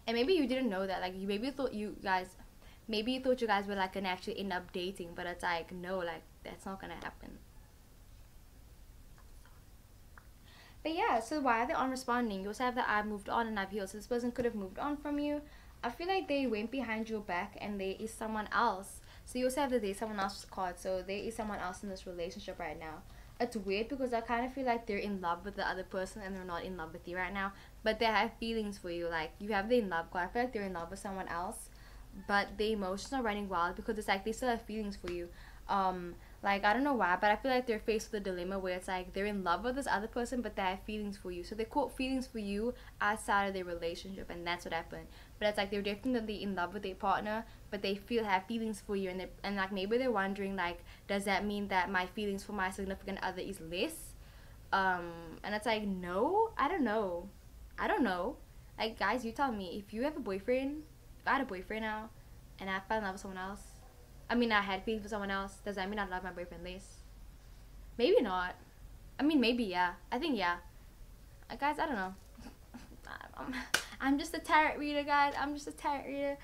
And maybe you didn't know that. Like, maybe you thought you guys were like gonna actually end up dating, but it's like, no, like that's not gonna happen. But yeah, so why are they unresponding? You also have the I've moved on and I've healed. So this person could have moved on from you. I feel like they went behind your back and there is someone else. So you also have the there's someone else card. So there is someone else in this relationship right now. It's weird because I kind of feel like they're in love with the other person and they're not in love with you right now. But they have feelings for you. Like, you have the in love card. I feel like they're in love with someone else. But the emotions are running wild because it's like they still have feelings for you. Like, I don't know why, but I feel like they're faced with a dilemma where it's like they're in love with this other person, but they have feelings for you. So they caught feelings for you outside of their relationship, and that's what happened. But it's like they're definitely in love with their partner, but they have feelings for you, and like maybe they're wondering like, does that mean that my feelings for my significant other is less? And it's like, no, I don't know. I don't know. Like, guys, you tell me, if you have a boyfriend, if I had a boyfriend now, and I fell in love with someone else, I mean, I had feelings for someone else, does that mean I love my boyfriend less? Maybe not. I mean, maybe, yeah. I think, yeah. Guys, I don't know. I'm just a tarot reader, guys. I'm just a tarot reader.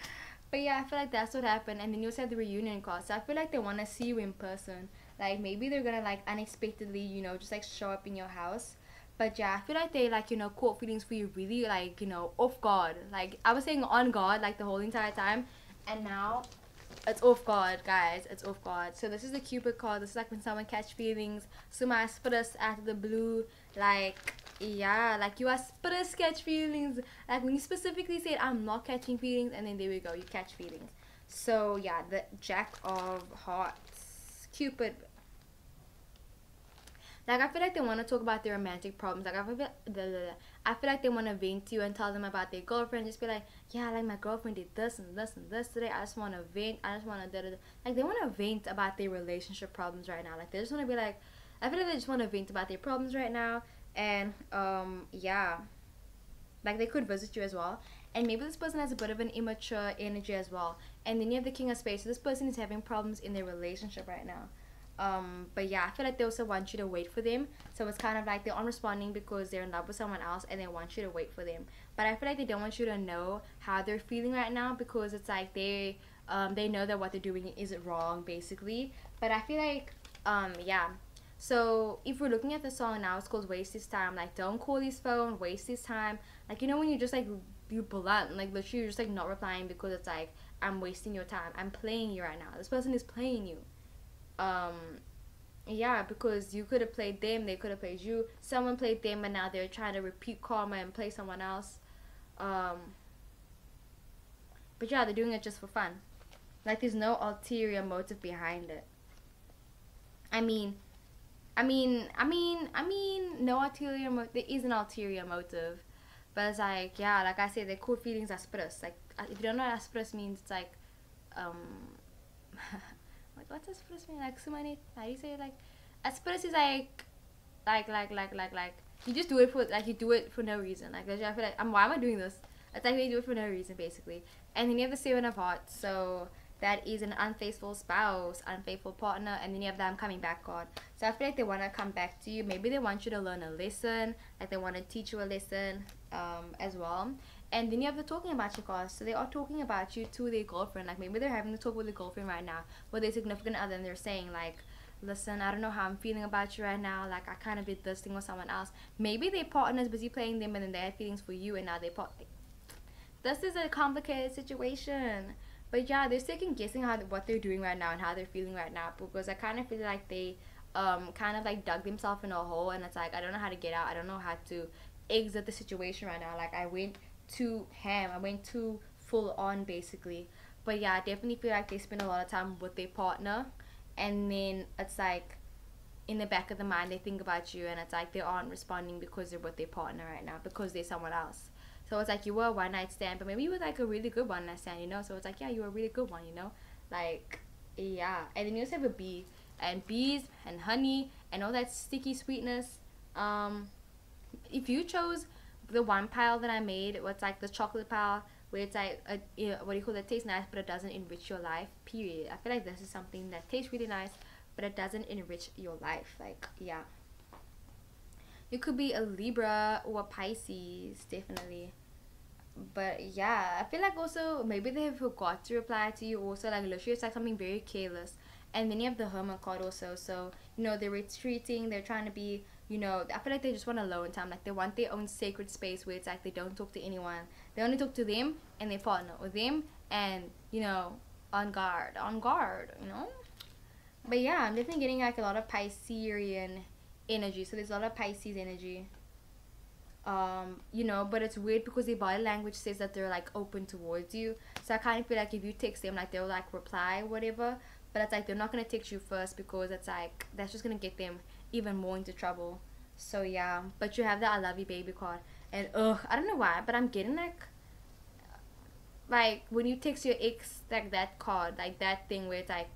But yeah, I feel like that's what happened. And then you also have the reunion call. So I feel like they want to see you in person. Like, maybe they're gonna, like, unexpectedly, you know, just, like, show up in your house. But yeah, I feel like they, like, you know, caught feelings for you really, like, you know, off guard. Like, I was saying on guard, like, the whole entire time. And now it's off guard, guys. It's off guard. So this is the Cupid card. This is like when someone catch feelings. Somebody spit us out of the blue. Like, yeah, like you are spit us catch feelings. Like when you specifically said I'm not catching feelings, and then there we go, you catch feelings. So yeah, the Jack of Hearts, Cupid. Like, I feel like they want to talk about their romantic problems. Like, I feel like they want to vent to you and tell them about their girlfriend. Just be like, yeah, like, my girlfriend did this and this and this today. I just want to vent. I just want to, like, they want to vent about their relationship problems right now. Like, they just want to be like, I feel like they just want to vent about their problems right now. And, yeah. Like, they could visit you as well. And maybe this person has a bit of an immature energy as well. And then you have the King of Spades. So this person is having problems in their relationship right now. But yeah, I feel like they also want you to wait for them. So it's kind of like they aren't responding because they're in love with someone else, and they want you to wait for them. But I feel like they don't want you to know how they're feeling right now, because it's like they know that what they're doing isn't wrong, basically. But I feel like, yeah. So if we're looking at the song now, it's called Waste This Time. Like, don't call this phone, waste this time. Like, you know when you just like, you blunt, like literally you're just like not replying because it's like, I'm wasting your time. I'm playing you right now. This person is playing you. Yeah, because you could have played them, they could have played you, someone played them, and now they're trying to repeat karma and play someone else. But yeah, they're doing it just for fun. Like, there's no ulterior motive behind it. I mean, no ulterior motive. There is an ulterior motive, but it's like, yeah, like I said, they're called feelings asperus. Like, if you don't know what asperus means, it's like, like, what's asperus mean? Like, sumane, how do you say it? Like, asperus is like, you just do it for, like, you do it for no reason. Like, I feel like, why am I doing this? It's like they do it for no reason, basically. And then you have the Seven of Hearts, so that is an unfaithful spouse, unfaithful partner, and then you have the I'm coming back card. So I feel like they want to come back to you. Maybe they want you to learn a lesson, like they want to teach you a lesson, as well. And then you have the talking about you card. So they are talking about you to their girlfriend. Like, maybe they're having to talk with their girlfriend right now, with their significant other, and they're saying like, listen, I don't know how I'm feeling about you right now. Like, I kind of did this thing with someone else. Maybe their partner's busy playing them, and then they had feelings for you, and now they this is a complicated situation. But yeah, they're second guessing what they're doing right now and how they're feeling right now, because I kind of feel like they kind of like dug themselves in a hole, and it's like, I don't know how to get out. I don't know how to exit the situation right now. Like, I went too ham. I went too full on, basically. But yeah, I definitely feel like they spend a lot of time with their partner, and then it's like in the back of the mind they think about you, and it's like they aren't responding because they're with their partner right now, because they're someone else. So it's like you were a one night stand, but maybe you were like a really good one night stand, you know? So it's like, yeah, you were a really good one, you know? Like, yeah. And then you also have a bee, and bees and honey and all that sticky sweetness. If you chose the one pile that I made, what's like the chocolate pile, where it's like what do you call it, tastes nice but it doesn't enrich your life, period. I feel like this is something that tastes really nice but it doesn't enrich your life. Like, yeah, you could be a Libra or a Pisces, definitely. But yeah, I feel like also maybe they forgot to reply to you, also like literally it's like something very careless. And then you have the Hermit card also, so you know they're retreating, they're trying to be, you know, I feel like they just want alone time, like they want their own sacred space where it's like they don't talk to anyone, they only talk to them and their partner, or them and, you know, on guard, you know. But yeah, I'm definitely getting like a lot of Piscean energy, so there's a lot of Pisces energy. You know, but it's weird because their body language says that they're like open towards you. So I kind of feel like if you text them, like they'll like reply, whatever. But it's like they're not gonna text you first because it's like that's just gonna get them even more into trouble. So yeah, but you have the I love you baby card, and I don't know why, but I'm getting like when you text your ex, like that card, like that thing where it's like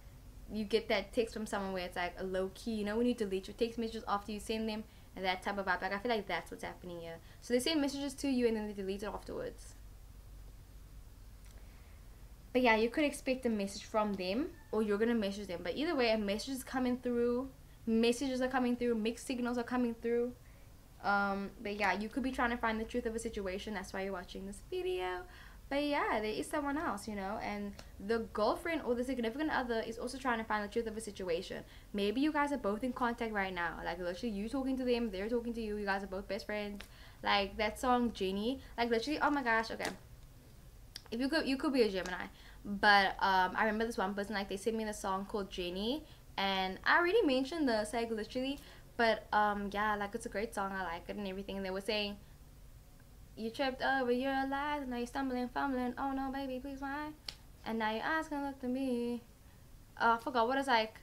you get that text from someone where it's like a low key, you know, when you delete your text messages after you send them, and that type of vibe. Like I feel like that's what's happening here. So they send messages to you and then they delete it afterwards. But yeah, you could expect a message from them or you're gonna message them. But either way, a message is coming through, messages are coming through, mixed signals are coming through. But yeah, you could be trying to find the truth of a situation. That's why you're watching this video. But yeah, there is someone else, you know, and the girlfriend or the significant other is also trying to find the truth of a situation. Maybe you guys are both in contact right now. Like literally you talking to them, they're talking to you, you guys are both best friends. Like that song Jenny, like literally, oh my gosh, okay. If you could be a Gemini. But I remember this one person, like they sent me the song called Jenny, and I already mentioned the like literally, but yeah, like it's a great song, I like it and everything. And they were saying you tripped over your lies, and now you're stumbling, fumbling. Oh no, baby, please why? And now your eyes gonna look to me. I forgot what it's like.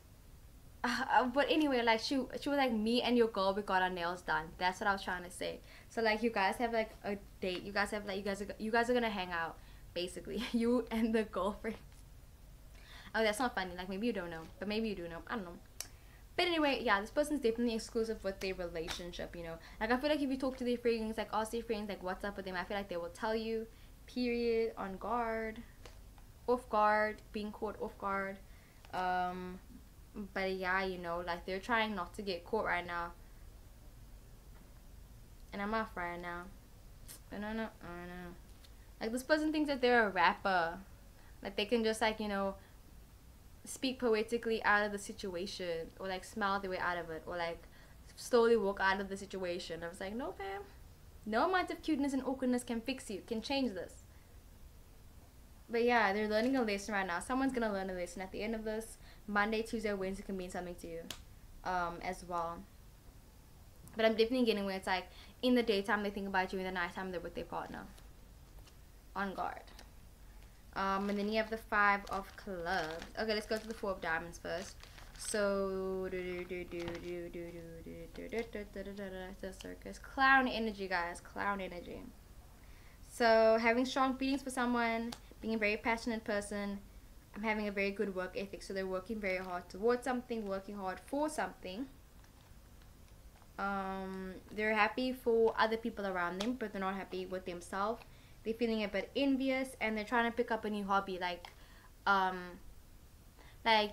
But anyway, like she was like, me and your girl, we got our nails done. That's what I was trying to say. So like you guys have like a date. You guys have like you guys are gonna hang out basically. You and the girlfriend. Oh, that's not funny. Like maybe you don't know, but maybe you do know. I don't know. But anyway, yeah, this person's definitely exclusive with their relationship, you know. Like, I feel like if you talk to their friends, like, ask their friends, like, what's up with them, I feel like they will tell you, period, on guard, off guard, being caught off guard. But yeah, you know, like, they're trying not to get caught right now. And I'm off right now. I don't know. Like, this person thinks that they're a rapper. Like, they can just, like, you know, speak poetically out of the situation, or like smile their way out of it, or like slowly walk out of the situation. I was like, no fam, no amount of cuteness and awkwardness can fix you, can change this. But yeah, they're learning a lesson right now. Someone's gonna learn a lesson at the end of this. Monday, Tuesday, Wednesday can mean something to you as well. But I'm definitely getting where it's like in the daytime they think about you, in the nighttime they're with their partner. On guard. And then you have the 5 of clubs. Okay, let's go to the 4 of diamonds first. So the circus, clown energy, guys, clown energy. So having strong feelings for someone, being a very passionate person. I'm having a very good work ethic, so they're working very hard towards something, working hard for something. They're happy for other people around them, but they're not happy with themselves. They're feeling a bit envious, and they're trying to pick up a new hobby, like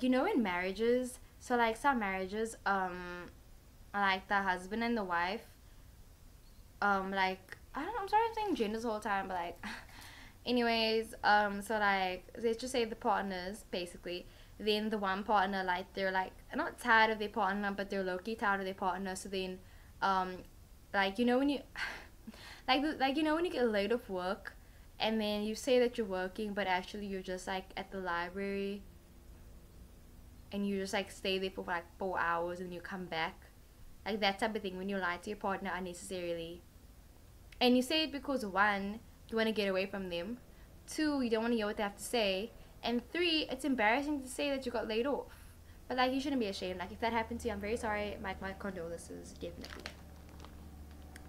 you know, in marriages. So like some marriages, like the husband and the wife, like I don't know, I'm sorry I'm saying genders the whole time, but like, anyways, so like let's just say the partners basically. Then the one partner, like they're like not tired of their partner, but they're low-key tired of their partner. So then, like you know when you like you know when you get laid off work and then you say that you're working but actually you're just like at the library and you just like stay there for like 4 hours and you come back, like that type of thing, when you lie to your partner unnecessarily. And you say it because 1, you want to get away from them, 2, you don't want to hear what they have to say, and 3, it's embarrassing to say that you got laid off. But like you shouldn't be ashamed. Like if that happened to you, I'm very sorry. My condolences, definitely.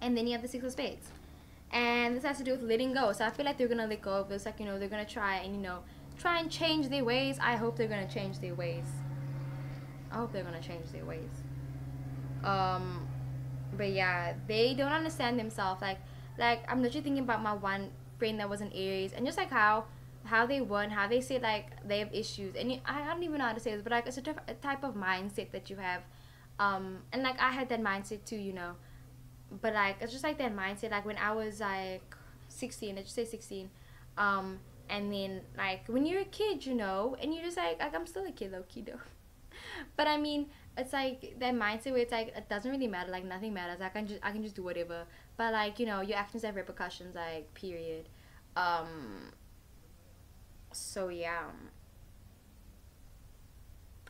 And then you have the 6 of spades. And this has to do with letting go. So I feel like they're gonna let go of this. Like, you know, they're gonna try and, you know, try and change their ways. I hope they're gonna change their ways. I hope they're gonna change their ways. But yeah, they don't understand themselves. Like I'm literally thinking about my one friend that was an Aries, and just like how they won, how they say like they have issues, and I don't even know how to say this, but like it's a type of mindset that you have, and like I had that mindset too, you know. But like it's just like that mindset, like when I was like 16, let's just say 16, and then like when you're a kid, you know, and you're just like I'm still a kid, low key though. But I mean, it's like that mindset where it's like it doesn't really matter, like nothing matters. I can just do whatever. But like, you know, your actions have repercussions, like period. So yeah.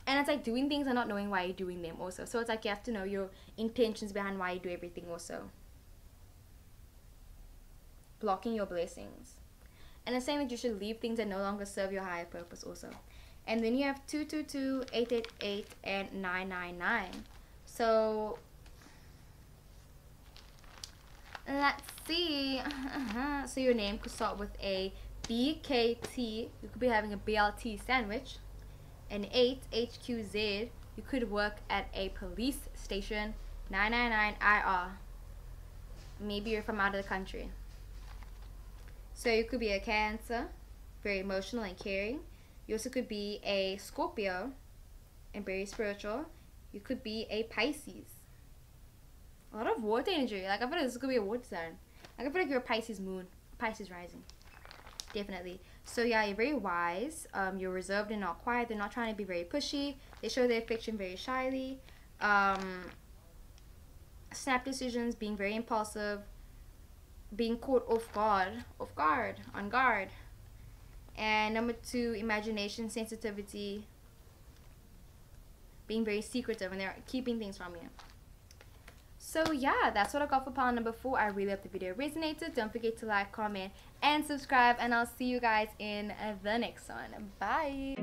And it's like doing things and not knowing why you're doing them also. So it's like you have to know your intentions behind why you do everything also. Blocking your blessings. And it's saying that you should leave things that no longer serve your higher purpose also. And then you have 222, 888, and 999. So let's see. So your name could start with a BKT. You could be having a BLT sandwich. An 8, HQZ. You could work at a police station. 999, IR. Maybe you're from out of the country. So you could be a Cancer, very emotional and caring. You also could be a Scorpio and very spiritual. You could be a Pisces. A lot of water energy. Like, I feel like this could be a water sign. Like, I feel like you're a Pisces moon, Pisces rising. Definitely. So yeah, you're very wise. You're reserved and not quiet. They're not trying to be very pushy. They show their affection very shyly. Snap decisions, being very impulsive, being caught on guard. And number 2, imagination, sensitivity, being very secretive, and they're keeping things from you. So yeah, that's what I got for pile number 4. I really hope the video resonated. Don't forget to like, comment, and subscribe, and I'll see you guys in the next one. Bye.